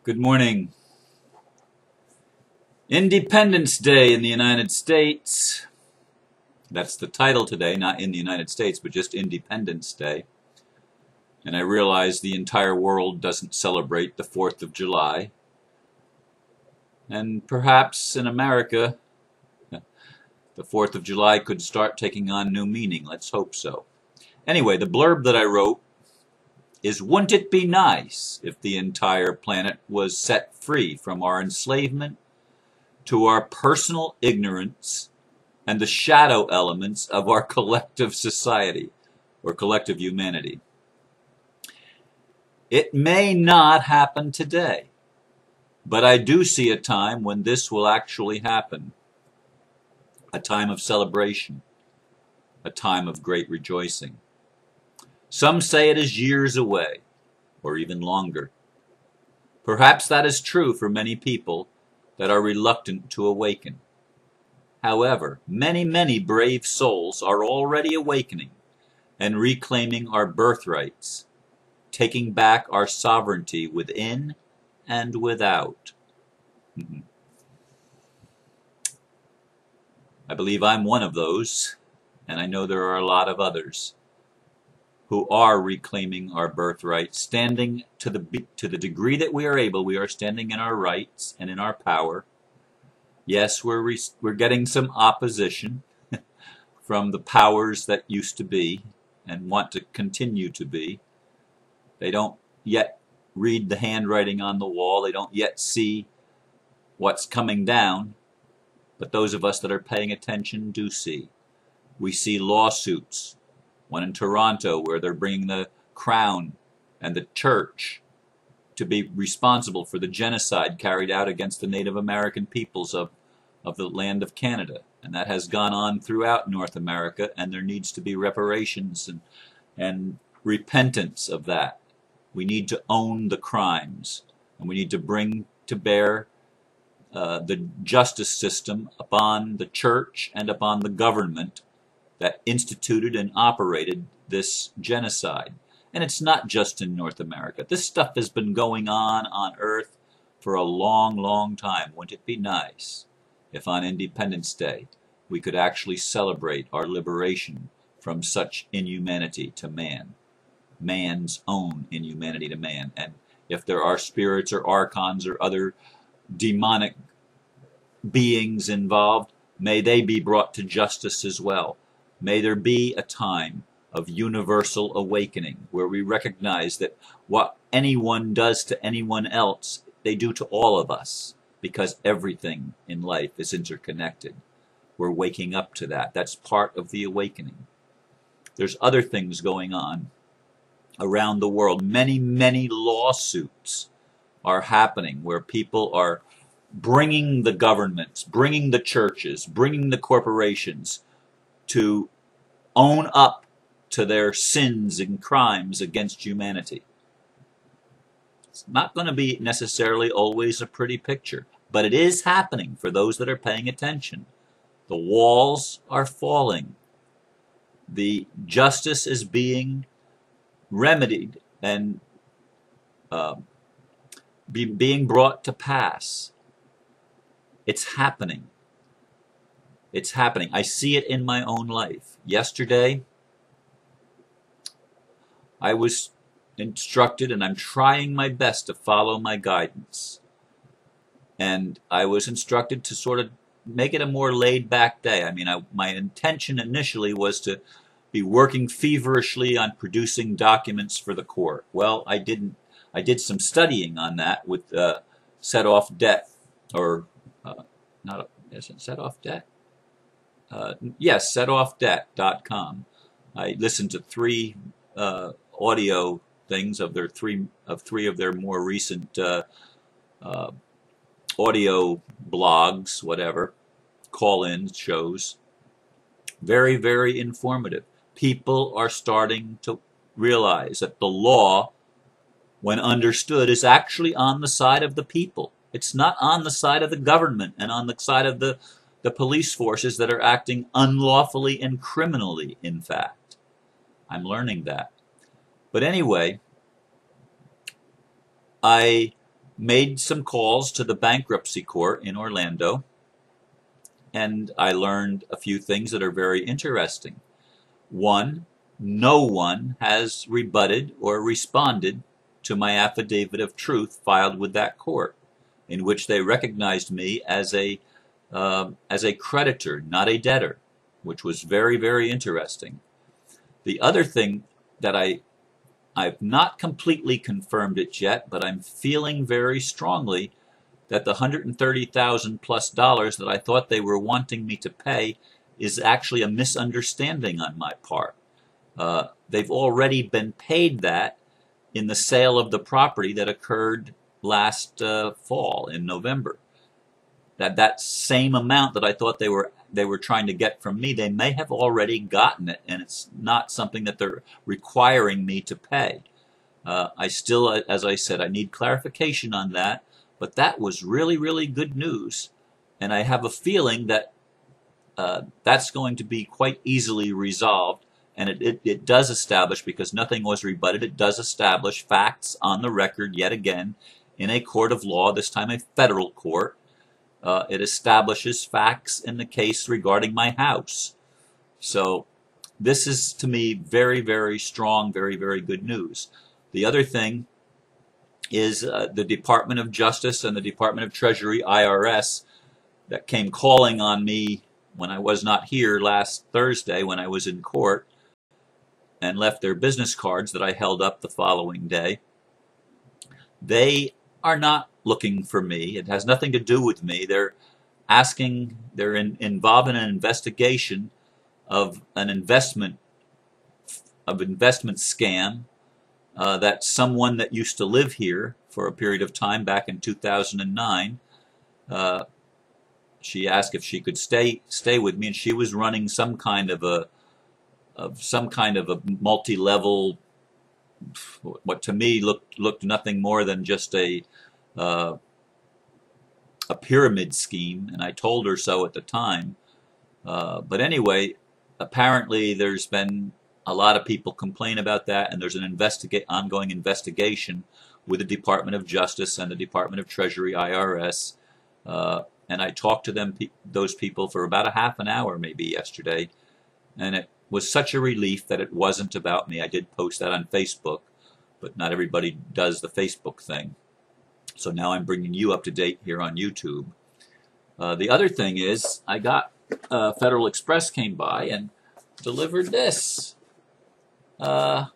Good morning. Independence Day in the United States. That's the title today, not in the United States, but just Independence Day. And I realize the entire world doesn't celebrate the 4th of July. And perhaps in America, the 4th of July could start taking on new meaning. Let's hope so. Anyway, the blurb that I wrote is, wouldn't it be nice if the entire planet was set free from our enslavement to our personal ignorance and the shadow elements of our collective society or collective humanity? It may not happen today, but I do see a time when this will actually happen. A time of celebration, a time of great rejoicing. Some say it is years away, or even longer. Perhaps that is true for many people that are reluctant to awaken. However, many brave souls are already awakening and reclaiming our birthrights, taking back our sovereignty within and without. I believe I'm one of those, and I know there are a lot of others who are reclaiming our birthright, standing to the degree that we are able. We are standing in our rights and in our power. Yes, we're getting some opposition from the powers that used to be and want to continue to be. They don't yet read the handwriting on the wall. They don't yet see what's coming down. But those of us that are paying attention do see. We see lawsuits. One in Toronto where they're bringing the Crown and the Church to be responsible for the genocide carried out against the Native American peoples of the land of Canada. And that has gone on throughout North America, and there needs to be reparations and repentance of that. We need to own the crimes, and we need to bring to bear the justice system upon the Church and upon the government that instituted and operated this genocide. And it's not just in North America. This stuff has been going on Earth for a long time. Wouldn't it be nice if on Independence Day we could actually celebrate our liberation from such inhumanity to man, man's own inhumanity to man? And if there are spirits or archons or other demonic beings involved, may they be brought to justice as well. May there be a time of universal awakening where we recognize that what anyone does to anyone else, they do to all of us, because everything in life is interconnected. We're waking up to that. That's part of the awakening. There's other things going on around the world. Many lawsuits are happening where people are bringing the governments, bringing the churches, bringing the corporations to own up to their sins and crimes against humanity. It's not going to be necessarily always a pretty picture, but it is happening for those that are paying attention. The walls are falling. The justice is being remedied and being brought to pass. It's happening. It's happening. I see it in my own life. Yesterday, I was instructed, and I'm trying my best to follow my guidance. And I was instructed to sort of make it a more laid-back day. I mean, my intention initially was to be working feverishly on producing documents for the court. Well, I didn't. I did some studying on that with Set Off Debt, or is it Set Off Debt? Yes, setoffdebt.com. I listened to 3 audio things of three of their more recent audio blogs, whatever, call-in shows. Very informative. People are starting to realize that the law, when understood, is actually on the side of the people. It's not on the side of the government and on the side of the police forces that are acting unlawfully and criminally, in fact. I'm learning that. But anyway, I made some calls to the bankruptcy court in Orlando, and I learned a few things that are very interesting. One, no one has rebutted or responded to my affidavit of truth filed with that court, in which they recognized me as a creditor, not a debtor, which was very, very interesting. The other thing that I've not completely confirmed it yet, but I'm feeling very strongly that the $130,000 plus that I thought they were wanting me to pay is actually a misunderstanding on my part. They've already been paid that in the sale of the property that occurred last fall in November. That same amount that I thought they were trying to get from me, they may have already gotten it, and it's not something that they're requiring me to pay. I still, as I said, I need clarification on that, but that was really, really good news, and I have a feeling that that's going to be quite easily resolved, and it does establish, because nothing was rebutted, it does establish facts on the record yet again in a court of law, this time a federal court. It establishes facts in the case regarding my house. So this is, to me, very, very strong, very, very good news. The other thing is the Department of Justice and the Department of Treasury, IRS, that came calling on me when I was not here last Thursday when I was in court, and left their business cards that I held up the following day. They are not looking for me. It has nothing to do with me. They're involved in an investigation of an investment scam that someone that used to live here for a period of time back in 2009. She asked if she could stay with me, and she was running some kind of a multi-level, what to me looked nothing more than just a pyramid scheme, and I told her so at the time. But anyway, apparently there's been a lot of people complain about that, and there's an ongoing investigation with the Department of Justice and the Department of Treasury, IRS. And I talked to those people for about a half an hour maybe yesterday, and it was such a relief that it wasn't about me. I did post that on Facebook, but not everybody does the Facebook thing. So now I'm bringing you up to date here on YouTube. The other thing is, I got Federal Express came by and delivered this. It's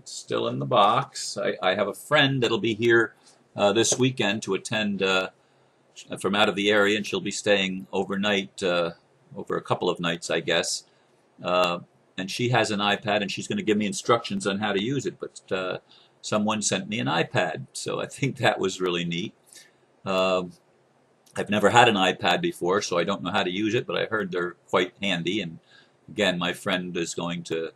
still in the box. I have a friend that'll be here this weekend to attend from out of the area, and she'll be staying overnight, over a couple of nights, I guess. And she has an iPad, and she's going to give me instructions on how to use it, but someone sent me an iPad, so I think that was really neat. I've never had an iPad before, so I don't know how to use it, but I heard they're quite handy, and again, my friend is going to,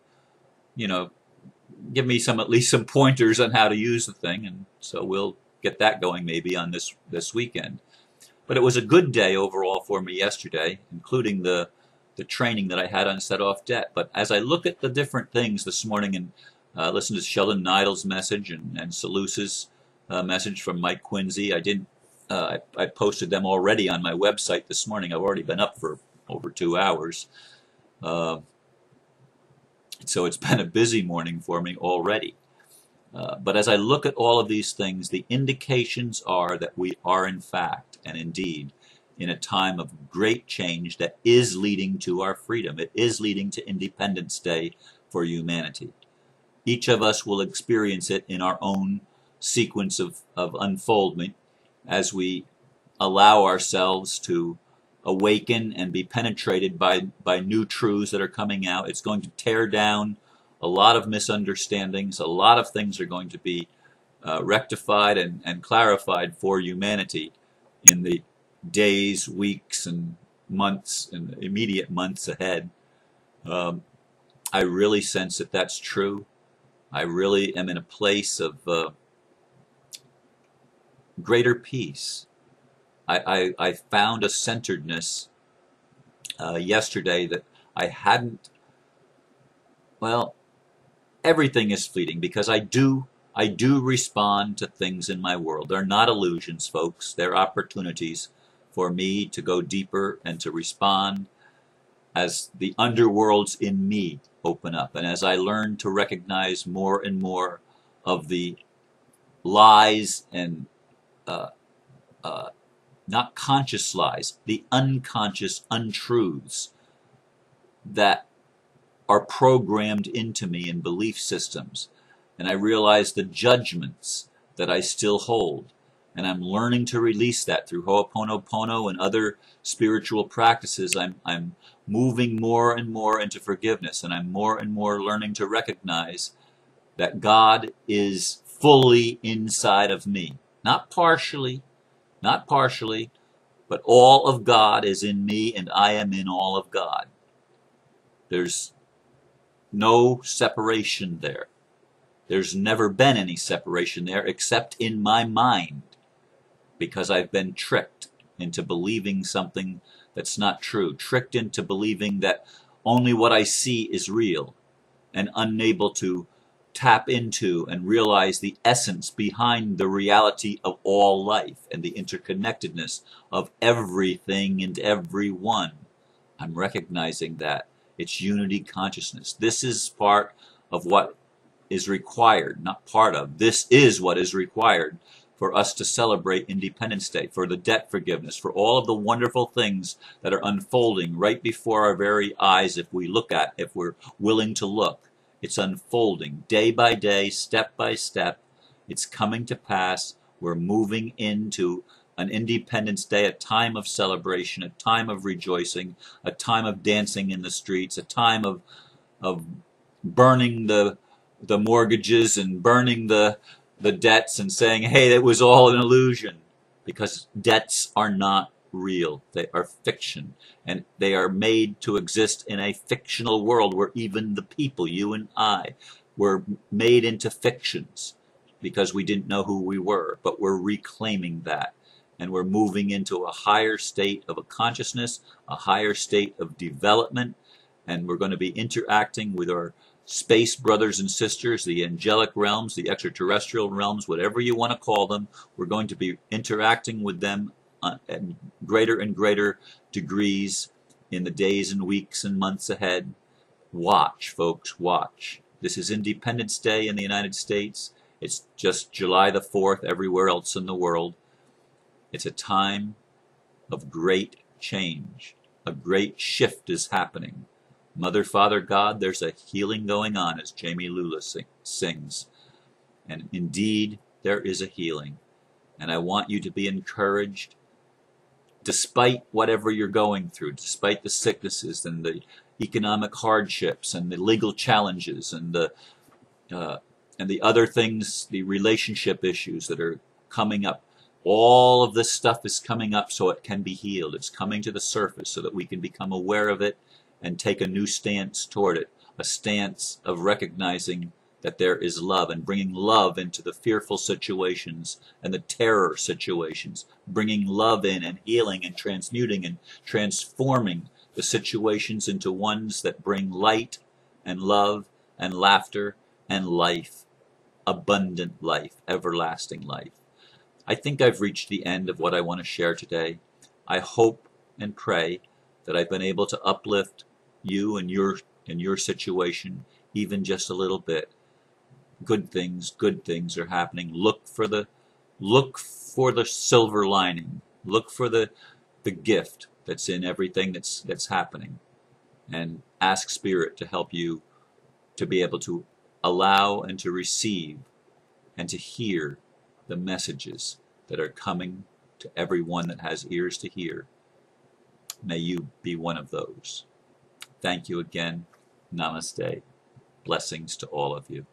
give me at least some pointers on how to use the thing, and so we'll get that going maybe on this weekend. But it was a good day overall for me yesterday, including the training that I had on set-off debt. But as I look at the different things this morning and listen to Sheldon Nidle's message and Salusa's message from Mike Quincy, I posted them already on my website this morning. I've already been up for over 2 hours. So it's been a busy morning for me already. But as I look at all of these things, the indications are that we are in fact and indeed in a time of great change that is leading to our freedom. It is leading to Independence Day for humanity. Each of us will experience it in our own sequence of unfoldment as we allow ourselves to awaken and be penetrated by new truths that are coming out. It's going to tear down a lot of misunderstandings. A lot of things are going to be rectified and clarified for humanity in the days, weeks, and months, and immediate months ahead. I really sense that that's true. I really am in a place of greater peace. I found a centeredness yesterday that I hadn't. Well, everything is fleeting because I do I do respond to things in my world. They're not illusions, folks. They're opportunities for me to go deeper and to respond as the underworlds in me open up, and as I learn to recognize more and more of the lies and not conscious lies, the unconscious untruths that are programmed into me in belief systems. And I realize the judgments that I still hold. And I'm learning to release that through Ho'oponopono and other spiritual practices. I'm moving more and more into forgiveness, and I'm more and more learning to recognize that God is fully inside of me. Not partially, but all of God is in me, and I am in all of God. There's no separation there. There's never been any separation there except in my mind, because I've been tricked into believing something that's not true, tricked into believing that only what I see is real, and unable to tap into and realize the essence behind the reality of all life and the interconnectedness of everything and everyone. I'm recognizing that. It's unity consciousness. This is part of what is required, not part of. This is what is required for us to celebrate Independence Day, for the debt forgiveness, for all of the wonderful things that are unfolding right before our very eyes if we're willing to look. It's unfolding day by day, step by step. It's coming to pass. We're moving into an Independence Day, a time of celebration, a time of rejoicing, a time of dancing in the streets, a time of burning the mortgages and burning the debts and saying, hey, it was all an illusion. Because debts are not real. They are fiction. And they are made to exist in a fictional world where even the people, you and I, were made into fictions because we didn't know who we were. But we're reclaiming that. And we're moving into a higher state of a consciousness, a higher state of development. And we're going to be interacting with our space brothers and sisters, the angelic realms, the extraterrestrial realms, whatever you want to call them. We're going to be interacting with them at greater and greater degrees in the days and weeks and months ahead. Watch, folks, watch. This is Independence Day in the United States. It's just July the 4th everywhere else in the world. It's a time of great change. A great shift is happening. Mother, Father, God, there's a healing going on, as Jamie Lula sings. And indeed, there is a healing. And I want you to be encouraged, despite whatever you're going through, despite the sicknesses and the economic hardships and the legal challenges and the other things, the relationship issues that are coming up. All of this stuff is coming up so it can be healed. It's coming to the surface so that we can become aware of it and take a new stance toward it, a stance of recognizing that there is love and bringing love into the fearful situations and the terror situations, bringing love in and healing and transmuting and transforming the situations into ones that bring light and love and laughter and life, abundant life, everlasting life. I think I've reached the end of what I want to share today. I hope and pray that I've been able to uplift you and your situation even just a little bit. Good things are happening. Look for the silver lining. Look for the gift that's in everything that's happening, and ask Spirit to help you to be able to allow and to receive and to hear the messages that are coming to everyone that has ears to hear. May you be one of those. Thank you again. Namaste. Blessings to all of you.